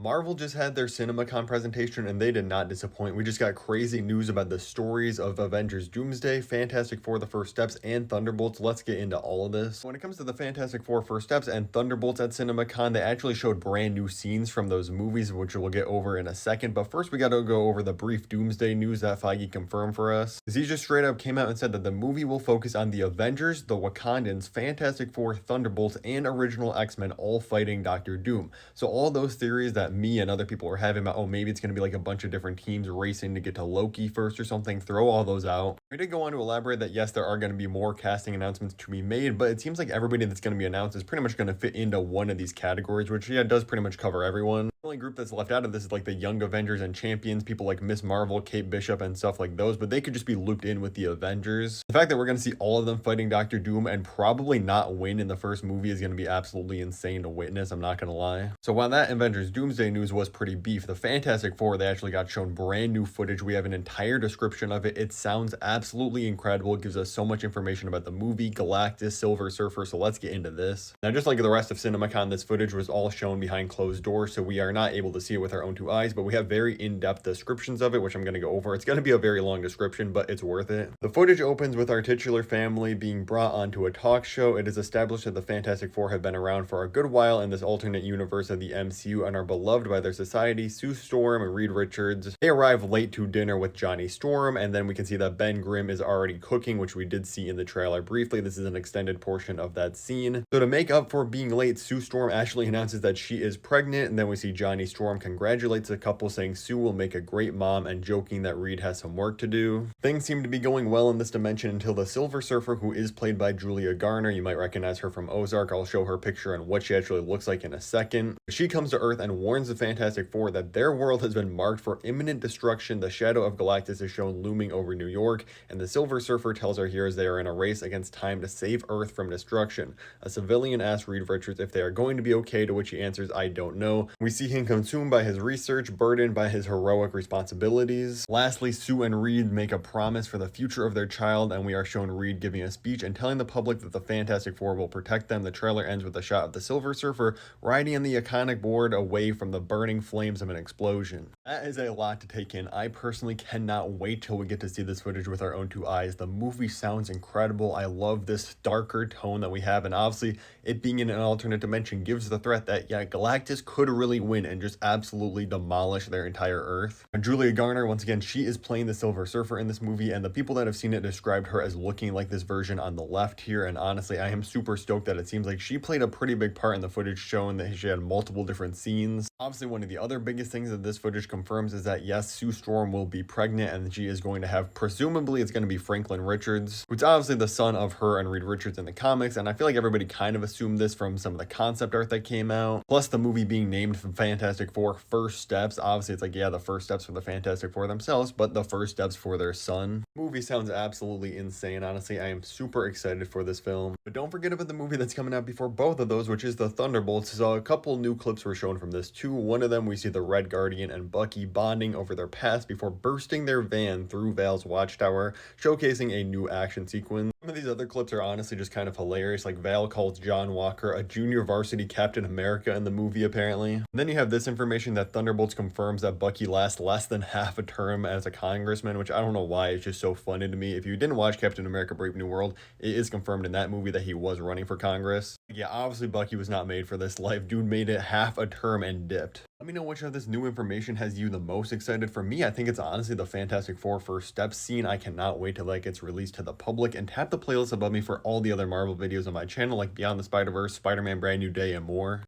Marvel just had their CinemaCon presentation and they did not disappoint. We just got crazy news about the stories of Avengers Doomsday, Fantastic Four: The First Steps, and Thunderbolts. Let's get into all of this. When it comes to the Fantastic Four: First Steps and Thunderbolts at CinemaCon, they actually showed brand new scenes from those movies, which we'll get over in a second. But first, we got to go over the brief Doomsday news that Feige confirmed for us. He just straight up came out and said that the movie will focus on the Avengers, the Wakandans, Fantastic Four, Thunderbolts, and original X-Men all fighting Doctor Doom. So all those theories that me and other people were having about, oh, maybe it's going to be like a bunch of different teams racing to get to Loki first or something, throw all those out. We did go on to elaborate that yes, there are going to be more casting announcements to be made, but it seems like everybody that's going to be announced is pretty much going to fit into one of these categories, which yeah, does pretty much cover everyone. The only group that's left out of this is like the Young Avengers and Champions, people like Miss Marvel, Kate Bishop, and stuff like those, but they could just be looped in with the Avengers. The fact that we're going to see all of them fighting Doctor Doom and probably not win in the first movie is going to be absolutely insane to witness, I'm not going to lie. So while that Avengers Doomsday news was pretty beef, the Fantastic Four, they actually got shown brand new footage. We have an entire description of it. It sounds absolutely incredible. It gives us so much information about the movie, Galactus, Silver Surfer, so let's get into this. Now, just like the rest of CinemaCon, this footage was all shown behind closed doors, so we are not able to see it with our own two eyes, but we have very in-depth descriptions of it, which I'm going to go over. It's going to be a very long description, but it's worth it. The footage opens with our titular family being brought onto a talk show. It is established that the Fantastic Four have been around for a good while in this alternate universe of the MCU and are beloved by their society. Sue Storm and Reed Richards, they arrive late to dinner with Johnny Storm, and then we can see that Ben Grimm is already cooking, which we did see in the trailer briefly. This is an extended portion of that scene. So to make up for being late, Sue Storm actually announces that she is pregnant, and then we see Johnny Storm congratulates the couple, saying Sue will make a great mom and joking that Reed has some work to do. Things seem to be going well in this dimension until the Silver Surfer, who is played by Julia Garner, you might recognize her from Ozark. I'll show her picture and what she actually looks like in a second. She comes to Earth and warns the Fantastic Four that their world has been marked for imminent destruction. The shadow of Galactus is shown looming over New York, and the Silver Surfer tells our heroes they are in a race against time to save Earth from destruction. A civilian asks Reed Richards if they are going to be okay, to which he answers, I don't know. We see him consumed by his research, burdened by his heroic responsibilities. Lastly, Sue and Reed make a promise for the future of their child, and we are shown Reed giving a speech and telling the public that the Fantastic Four will protect them. The trailer ends with a shot of the Silver Surfer riding on the iconic board away from the burning flames of an explosion. That is a lot to take in. I personally cannot wait till we get to see this footage with our own two eyes. The movie sounds incredible. I love this darker tone that we have, and obviously it being in an alternate dimension gives the threat that, yeah, Galactus could really win and just absolutely demolish their entire Earth. And Julia Garner, once again, she is playing the Silver Surfer in this movie, and the people that have seen it described her as looking like this version on the left here, and honestly, I am super stoked that it seems like she played a pretty big part in the footage, showing that she had multiple different scenes. Obviously, one of the other biggest things that this footage confirms is that yes, Sue Storm will be pregnant, and she is going to have, presumably it's going to be Franklin Richards, who's obviously the son of her and Reed Richards in the comics, and I feel like everybody kind of assumed this from some of the concept art that came out, plus the movie being named Fantastic Four: First Steps. Obviously, it's like, yeah, the first steps for the Fantastic Four themselves, but the first steps for their son. Movie sounds absolutely insane. Honestly, I am super excited for this film. But don't forget about the movie that's coming out before both of those, which is the Thunderbolts. So a couple new clips were shown from this too. One of them, we see the Red Guardian and Bucky bonding over their past before bursting their van through Val's watchtower, showcasing a new action sequence. Some of these other clips are honestly just kind of hilarious, like Val calls John Walker a junior varsity Captain America in the movie, apparently. And then you have this information that Thunderbolts confirms that Bucky lasts less than half a term as a congressman, which I don't know why, it's just so funny to me. If you didn't watch Captain America: Brave New World, it is confirmed in that movie that he was running for Congress. Yeah, obviously Bucky was not made for this life. Dude made it half a term and dipped. Let me know which of this new information has you the most excited. For me, I think it's honestly the Fantastic Four First Steps scene. I cannot wait till that gets released to the public, and tap the playlist above me for all the other Marvel videos on my channel, like Beyond the Spider-Verse, Spider-Man Brand New Day, and more.